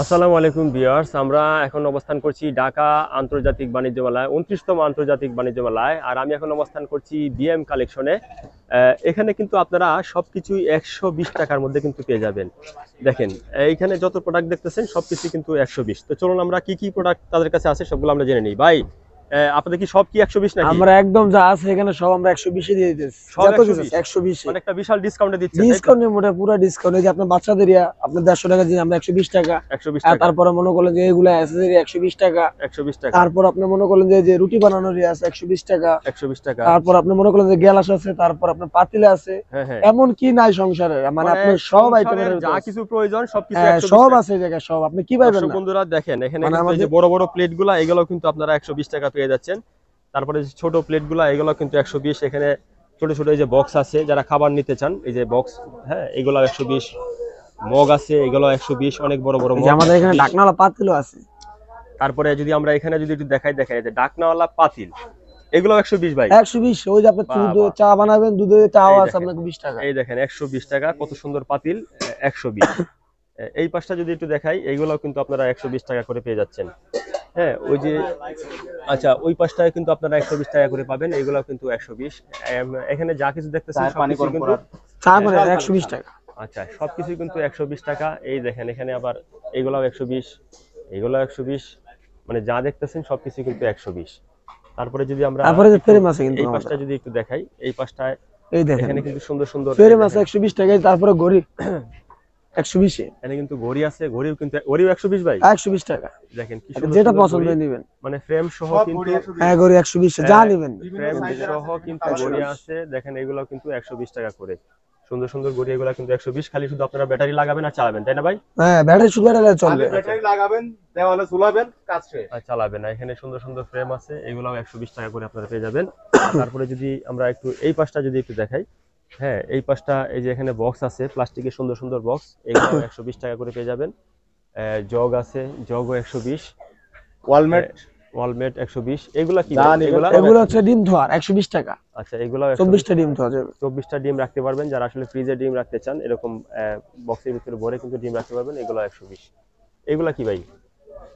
আসসালামু আলাইকুম ভিউয়ার্স, আমরা এখন অবস্থান করছি ঢাকা আন্তর্জাতিক বাণিজ্য মেলায় 29তম আন্তর্জাতিক বাণিজ্য মেলায়। আর আমি এখন অবস্থান করছি বিএম কালেকশনে। এখানে কিন্তু আপনারা সবকিছুই 120 টাকার মধ্যে কিন্তু পেয়ে যাবেন। দেখেন, এইখানে যত প্রোডাক্ট দেখতেছেন সবকিছু কিন্তু 120। তো চলুন আমরা কি কি প্রোডাক্ট তাদের কাছে আছে সবগুলো আমরা জেনে নিই। ভাই, আপনাদের কি সব কি 120 নাকি? আমরা একদম যা আছে এখানে সব আমরা 120 দিয়ে দিতেছি। সব যত কিছু 120? 120 মানে একটা বিশাল ডিসকাউন্টে দিচ্ছেন, তাই তো? ডিসকাউন্টের মোটা পুরো ডিসকাউন্ট। এই যে আপনার বাচ্চাদের আপনার 150 টাকা দিয়ে আমরা 120 টাকা। 120 আর টাকা, তারপরে মনে করলেন যে এগুলা অ্যাক্সেসরি 120 টাকা। 120 টাকা, তারপর আপনি মনে করলেন যে রুটি বানানোর আছে 120 টাকা। 120 টাকা। তারপর আপনি মনে করলেন যে গ্যালাস আছে, তারপর আপনার পাতিলা আছে। হ্যাঁ হ্যাঁ, এমন কি নাই সংসারে, মানে আপনি সব আইটেমের যা কিছু প্রয়োজন সবকিছু হ্যাঁ 120 সব টাকা। আছে এই জায়গায়, সব আপনি কি পাইবেন দর্শক না। বন্ধুরা দেখেন, এখানে মানে কিন্তু এই যে আমাদের বড় বড় প্লেটগুলা এগুলো কিন্তু আপনারা 120 টাকা পেয়ে যাচ্ছেন। তারপরে যে ছোট প্লেটগুলা এগুলো কিন্তু 120। এখানে ছোট ছোট এই যে বক্স আছে, যারা খাবার নিতে চান এই যে বক্স, হ্যাঁ এগুলো 120। মগ আছে, এগুলো 120, অনেক বড় বড় এই মগ। যে আমাদের এখানে ঢাকনাওয়ালা পাতিলও আছে। তারপরে যদি আমরা এখানে যদি একটু দেখাই যে ডাকনাওয়ালা পাতিল, এগুলো 120 ভাই। 120। ওই যে আপনি বাহ, বাহ। চা বানাবেন, দুধে চাও এই আছে দেখেন, আপনাকে 20 টাকা। এই দেখেন 120 টাকা, কত সুন্দর পাতিল, 120। এই পাশটা যদি একটু দেখাই, এইগুলো কিন্তু আপনারা 120 টাকা করে পেয়ে যাচ্ছেন। হ্যাঁ, ওই যে আচ্ছা, ওই পাশটায় কিন্তু আপনারা 120 টাকা করে পাবেন, এগুলো কিন্তু 120। এখানে যা কিছু দেখতেছেন সবকিছু কিন্তু চা করে 120 টাকা। আচ্ছা, সবকিছুই কিন্তু 120 টাকা। এই দেখেন এখানে আবার এগুলাও 120, এগুলো 120, মানে যা দেখতেছেন সবকিছু কিন্তু 120। তারপরে যদি আমরা তারপরে যে ফ্রেম আছে কিন্তু এই আমাদের। পাশটা যদি একটু দেখাই, এই পাশটায় এই দেখেন এখানে কিন্তু সুন্দর সুন্দর ফ্রেম আছে 120 টাকায়, তারপরে ঘড়ি 120 এ। এখানে কিন্তু ঘড়ি আছে, ঘড়িও 120 ভাই। 120 টাকা। দেখেন কি আপনি সুন্দর যেটা সুন্দর পছন্দ ঘড়ি, নেবেন। মানে ফ্রেম সহ কিন্তু হ্যাঁ ঘড়ি 120 এ যা নেবেন। ফ্রেম সহ কিন্তু ঘড়ি আছে। দেখেন এগুলো কিন্তু 120 টাকা করে, সুন্দর সুন্দর ঘড়ি, এগুলো কিন্তু 120। খালি শুধু আপনারা ব্যাটারি লাগাবেন আর চালাবেন, তাই না ভাই? হ্যাঁ ব্যাটারি শুধু ব্যাটারি চলবে। ব্যাটারি লাগাবেন, দেওয়ালে ঝুলাবেন, কাজ শেষ। আর চালাবেন না। এখানে সুন্দর সুন্দর ফ্রেম আছে, এগুলাও 120 টাকা করে আপনারা পেয়ে যাবেন। তারপরে যদি আমরা একটু এই পাশটা যদি একটু দেখাই, হ্যাঁ এই পাশটা এই যে এখানে বক্স আছে, প্লাস্টিকের সুন্দর সুন্দর বক্স, এগুলো 120 টাকা করে পেয়ে যাবেন। জগ আছে, জগও 120। Wall mat wall mat 120। এগুলা কি যা ভাই? নিবেন এগুলা এগুলো হচ্ছে ডিম ধোয়ার 120 টাকা। আচ্ছা, এগুলো 24টা ডিম ধোয়া যাবে। 24টা ডিম রাখতে পারবেন, যারা আসলে ফ্রিজে ডিম রাখতে চান এরকম বক্সের ভিতরে ভরে কিন্তু ডিম রাখতে পারবেন। এগুলো 120। এগুলা কি ভাই?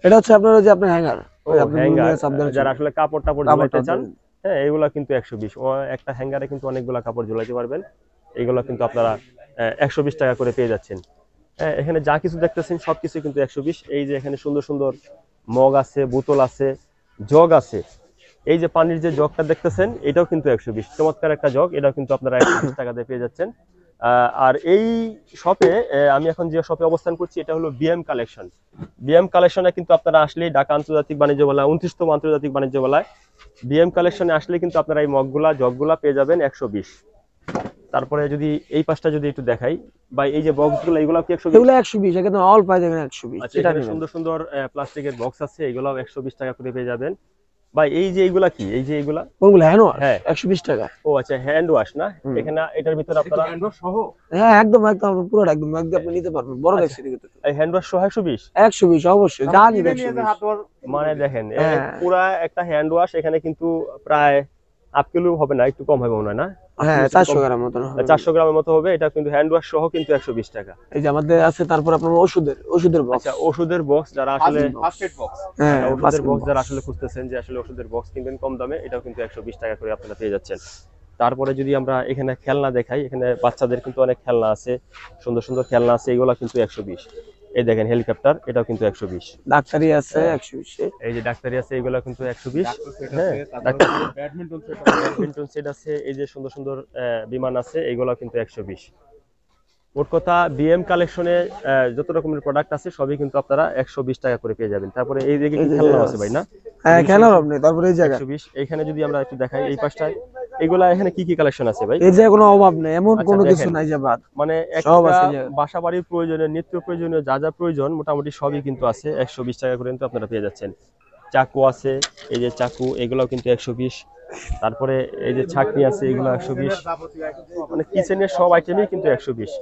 এটা হচ্ছে আপনার ওই যে আপনার হ্যাঙ্গার, ও ওই আপনি হ্যাঙ্গার, সাবধানে যারা আসলে কাপড় টাপড় কাপড় ঝুলাইতে চান, টাপড়। হ্যাঁ এগুলা কিন্তু 120। ও একটা হ্যাঙ্গারে কিন্তু অনেকগুলা কাপড় ঝুলাইতে পারবেন। এগুলো কিন্তু আপনারা 120 টাকা করে পেয়ে যাচ্ছেন। হ্যাঁ, এখানে যা কিছু দেখতেছেন সবকিছু কিন্তু 120। এই যে এখানে সুন্দর সুন্দর মগ আছে, বোতল আছে, জগ আছে। এই যে পানির যে জগটা দেখতেছেন এটাও কিন্তু 120, চমৎকার একটা জগ, এটাও কিন্তু আপনারা 120 টাকা দিয়ে পেয়ে যাচ্ছেন। আর এই শপে, আমি এখন যে শপে অবস্থান করছি এটা হলো বিএম কালেকশন। বিএম কালেকশনে কিন্তু আপনারা আসলে ঢাকা আন্তর্জাতিক বাণিজ্য মেলা 29তম আন্তর্জাতিক বাণিজ্য মেলায় বিএম কালেকশনে আসলে কিন্তু আপনারা এই মগগুলা জগগুলা পেয়ে যাবেন 120। তারপরে যদি এই পাশটা যদি একটু দেখাই, বা এই যে বক্সগুলো এগুলো কি 120? এগুলো 120 এখানে অল পাই যাবেন 120। আচ্ছা, এটা এখানে নেবেন। সুন্দর সুন্দর প্লাস্টিকের বক্স আছে, এগুলাও 120 টাকা করে পেয়ে যাবেন। ভাই এই যে এইগুলা কি, এই যে এইগুলা? কোনগুলো হ্যান্ড ওয়াশ হ্যাঁ 120 টাকা। ও আচ্ছা, হ্যান্ড ওয়াশ না? হুম। এখানে এটার ভিতরে আপনারা হ্যান্ড ওয়াশ সহ হ্যাঁ একদম একদম পুরোটা একদম একদম আপনি নিতে পারবেন, বড় আচ্ছা। দেখছি কিন্তু এই হ্যান্ড ওয়াশ সহ 120? 120 অবশ্যই যা নিবেন নিয়ে যে 120। হাত ধোয়ার মানে দেখেন হ্যাঁ। পুরা একটা হ্যান্ড ওয়াশ এখানে কিন্তু প্রায় 8 কিলো হবে না, একটু কম হবে মনে হয় না? হ্যাঁ 400 গ্রাম মতন হবে। 400 গ্রামের মতো হবে। এটা কিন্তু হ্যান্ড ওয়াশ সহ কিন্তু 120 টাকা। এই যে আমাদের আছে, তারপর আপনার ওষুধের বক্স। আচ্ছা, ওষুধের বক্স যারা আসলে ফার্স্ট এড বক্স। হ্যাঁ ওষুধের বক্স যারা আসলে খুঁজতেছেন যে আসলে ওষুধের বক্স কিনবেন কম দামে, এটাও কিন্তু 120 টাকা করে আপনারা পেয়ে যাচ্ছেন। তারপরে যদি আমরা এখানে খেলনা দেখাই, এখানে বাচ্চাদের কিন্তু অনেক খেলনা আছে, সুন্দর সুন্দর খেলনা আছে, এগুলো কিন্তু 120। এই দেখেন হেলিকপ্টার, এটাও কিন্তু 120। ডাক্তারি আছে 120 এ। এই যে ডাক্তারি আছে, এগুলো কিন্তু 120। ডাক্তার সেট হ্যাঁ, আছে, তারপর ব্যাডমিন্টন সেট আছে। ব্যাডমিন্টন সেট আছে, এই যে সুন্দর সুন্দর বিমান আছে, এগুলো কিন্তু 120। মোট কথা বিএম কালেকশনে যত রকমের প্রোডাক্ট আছে সবই কিন্তু আপনারা 120 টাকা করে পেয়ে যাবেন। তারপরে এই দিকে এই কি যে খেলনা আছে ভাই না? হ্যাঁ খেলার আপনি, তারপরে এই জায়গা 120। এখানে যদি আমরা একটু দেখাই এই পাশটায়, এগুলা এখানে কি কি কালেকশন আছে ভাই? এই যে কোনো অভাব নেই, এমন আচ্ছা, কোনো কিছু দেখেন। নাই যে বাদ। মানে সব একটা আছে এই জায়গায়। বাসা বাড়ির প্রয়োজনীয় নিত্য প্রয়োজনীয় যা যা প্রয়োজন মোটামুটি সবই কিন্তু আছে 120 টাকা করে কিন্তু আপনারা পেয়ে যাচ্ছেন। চাকু আছে, এই যে চাকু, এগুলাও কিন্তু 120। তারপরে এই যে ছাঁকনি আছে, এগুলো 120। যাবতীয় আইটেম সব মানে কিচেনের সব আইটেমই কিন্তু 120।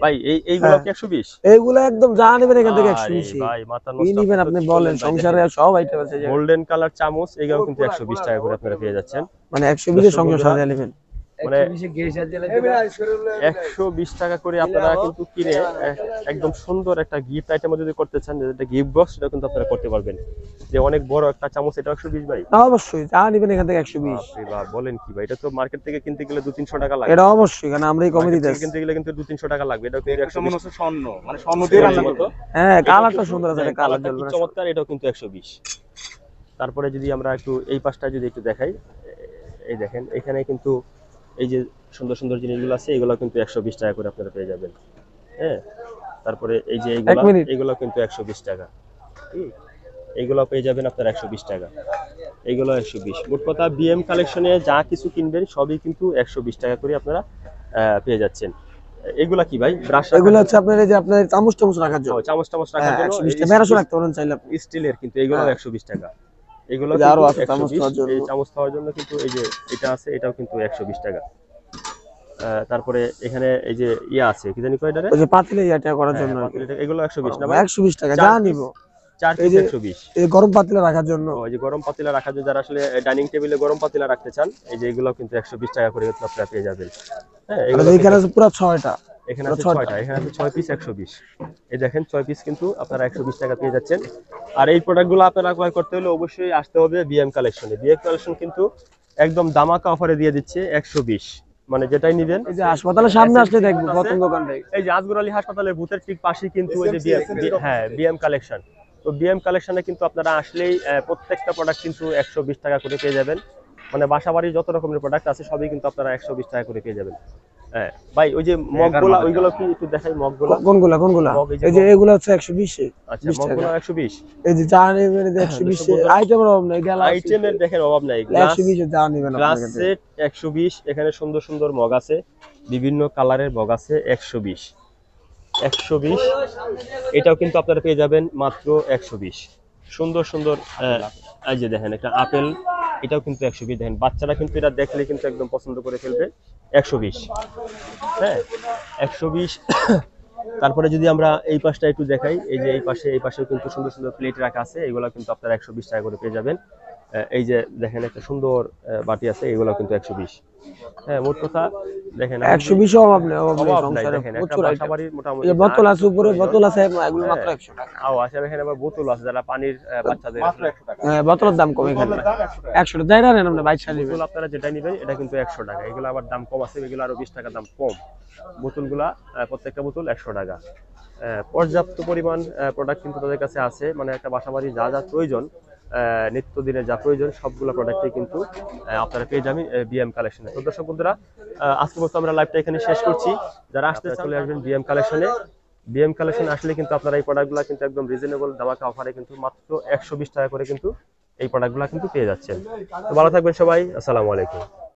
ভাই এইগুলো কি 120? এইগুলা একদম যা নেবেন এখান থেকে 120 এ। ভাই মাথা কি নষ্ট নিবেন আপনি বলেন, সংসারে সব আইটেম আছে এই জায়গায়। গোল্ডেন কালার চামচ, এগুলো কিন্তু 120 টাকা করে আপনারা পেয়ে যাচ্ছেন। মানে 120 এ সংসার সাজিয়ে নেবেন। মানে 120 টাকা করে আপনারা কিন্তু কিনে একদম সুন্দর একটা গিফট আইটেম যদি করতে চান, যেটা গিফট বক্স, সেটা কিন্তু আপনারা করতে পারবেন। যে অনেক বড় একটা চামচ, এটা 120 ভাই? না অবশ্যই যা নিবেন এখান থেকে 120। বাপরে বাপ, বলেন কি ভাই, এটা তো মার্কেট থেকে কিনতে গেলে 200-300 টাকা লাগে। এটা অবশ্যই, কারণ আমরাই কমে Market থেকে দিতেছি। কিনতে গেলে কিন্তু 200-300 টাকা লাগবে। এটা কিন্তু একটা মনে 120। হচ্ছে স্বর্ণ, মানে স্বর্ণ দিয়ে রান্না করতো। হ্যাঁ, কালারটা কিন্তু- সুন্দর আছে, হ্যাঁ, কালার কালারটা জ্বলবে কি না। চমৎকার, এটাও কিন্তু 120। তারপরে যদি আমরা একটু এই পাশটা যদি একটু দেখাই, এই দেখেন এখানে কিন্তু এই যে সুন্দর সুন্দর জিনিসগুলো আছে, এগুলো কিন্তু 120 টাকা করে আপনারা পেয়ে যাবেন। হ্যাঁ, তারপরে এই যে এক মিনিট। এইগুলো কিন্তু 120 টাকা। এইগুলো পেয়ে যাবেন আপনারা 120 টাকা। এইগুলো 120। মোট কথা বিএম কালেকশনে যা কিছু কিনবেন সবই কিন্তু 120 টাকা করে আপনারা পেয়ে যাচ্ছেন। এগুলা কি ভাই? ব্রাশ? এগুলো হচ্ছে আপনার এই যে আপনার চামচ টামচ রাখার জন্য। চামচ টামচ রাখার হ্যাঁ, জন্য 120 টাকা বেরাসও রাখতে পারেন চাইলে আপনি। স্টিলের, কিন্তু এগুলো হ্যাঁ। 120 টাকা। এগুলো এই যে আরো কিন্তু আছে চামচ 120, খাওয়ার জন্য। এই চামচ খাওয়ার জন্য কিন্তু এই যে এটা আছে, এটাও কিন্তু 120 টাকা। তারপরে এখানে এই যে ইয়া আছে, কি জানি কয় এটারে? ওই যে পাতিলে ইয়াটা করার জন্য আর কি। এগুলো 120 না ভাই? 120 টাকা যা 4 নিব। 4 এই পিস যে 120। এই গরম পাতিলে রাখার জন্য। ওই যে গরম পাতিলা রাখার জন্য, যারা আসলে ডাইনিং টেবিলে গরম পাতিলা রাখতে চান, এই যে এগুলো কিন্তু 120 টাকা করে কিন্তু আপনারা পেয়ে যাবেন। হ্যাঁ, আর এগুলো এইখানে আছে পুরো 6টা। এখানে আছে 6টা, এখানে আছে 6 পিস 120। এই দেখেন 6 পিস কিন্তু আপনারা 120 টাকা পেয়ে যাচ্ছেন। আর এই প্রোডাক্টগুলো আপনারা ক্রয় করতে হলে অবশ্যই আসতে হবে বিএম কালেকশনে। বিএম কালেকশন কিন্তু একদম দামাকা অফারে দিয়ে দিচ্ছে 120, মানে যেটাই নেবেন। এই যে হাসপাতালের সামনে আসলে দেখবো প্রথম দোকানটাই। এই যে আজগর আলী হাসপাতালের বুথের ঠিক পাশেই কিন্তু ওই যে হ্যাঁ বিএম কালেকশন। তো বিএম কালেকশনে কিন্তু আপনারা আসলেই প্রত্যেকটা প্রোডাক্ট কিন্তু 120 টাকা করে পেয়ে যাবেন। মানে বাসাবাড়ির যত রকমের প্রোডাক্ট আছে সবই কিন্তু আপনারা 120 টাকা করে পেয়ে যাবেন। হ্যাঁ ভাই, ওই যে মগগুলা, ওইগুলো কি একটু দেখাই মগগুলা? কোনগুলা কোনগুলা? মগ, এই যে এগুলো হচ্ছে 120 এ। আচ্ছা, 20 টাকা। মগগুলো 120। এই যে চা নেবেন এই যে 120 এ। আইটেমের অভাব নাই, গেল আইটেমের দেখেন অভাব নাই। গ্লাস 120 এ চা নেবেন গ্লাস আপনার কাছে। সেট 120। এখানে সুন্দর সুন্দর মগ আছে, বিভিন্ন কালারের মগ আছে 120। এটাও কিন্তু আপনারা পেয়ে যাবেন মাত্র 120। সুন্দর সুন্দর এই যে দেখেন একটা আপেল, এটাও কিন্তু 120। দেখেন বাচ্চারা কিন্তু এটা দেখলে কিন্তু একদম পছন্দ করে ফেলবে। 120। হ্যাঁ, 120। তারপরে যদি আমরা এই পাশটা একটু দেখাই, এই যে এই পাশেও কিন্তু সুন্দর সুন্দর প্লেট রাখা আছে, এগুলো কিন্তু আপনারা 120 টাকা করে পেয়ে যাবেন। এই যে দেখেন একটা সুন্দর বাটি আছে, এগুলো কিন্তু 120। হ্যাঁ, মোট কথা দেখেন 120 অভাব নেই, অভাব নেই অভাব নাই। সংসারে দেখেন একটা প্রচুর আইটেম। বাসাবাড়ির মোটামুটি এই যে বোতল আছে, উপরে বোতল আছে, এগুলো মাত্র 100 টাকা। আছে এখানে আবার বোতল আছে, যারা পানির বাচ্চাদের মাত্র 100 টাকা। হ্যাঁ, বোতলের দাম কম এখানে। বোতলের দাম 100 টাকা। 100 টাকা যাই না নেন আপনি 22 নেবেন। বোতল আপনারা যেটা নেবেন এটা কিন্তু 100 টাকা। এগুলো আবার দাম কম আছে, এগুলো আরো 20 টাকা দাম কম। বোতলগুলা প্রত্যেকটা বোতল 100 টাকা। পর্যাপ্ত পরিমাণ প্রোডাক্ট কিন্তু তাদের কাছে আছে, মানে একটা বাসাবাড়ির যা যা প্রয়োজন, নিত্যদিনের যা প্রয়োজন সবগুলো প্রোডাক্টই কিন্তু আপনারা পেয়ে যাবেন বিএম কালেকশনে। তো দর্শক বন্ধুরা, আজকে মতো আমরা লাইভটা এখানে শেষ করছি। যারা আসতে চলে আসবেন বিএম কালেকশনে। বিএম কালেকশনে আসলে কিন্তু আপনারা এই প্রোডাক্টগুলো কিন্তু একদম রিজনেবল দামাকা অফারে কিন্তু মাত্র 120 টাকা করে কিন্তু এই প্রোডাক্টগুলো কিন্তু পেয়ে যাচ্ছেন। তো ভালো থাকবেন সবাই, আসসালামু আলাইকুম।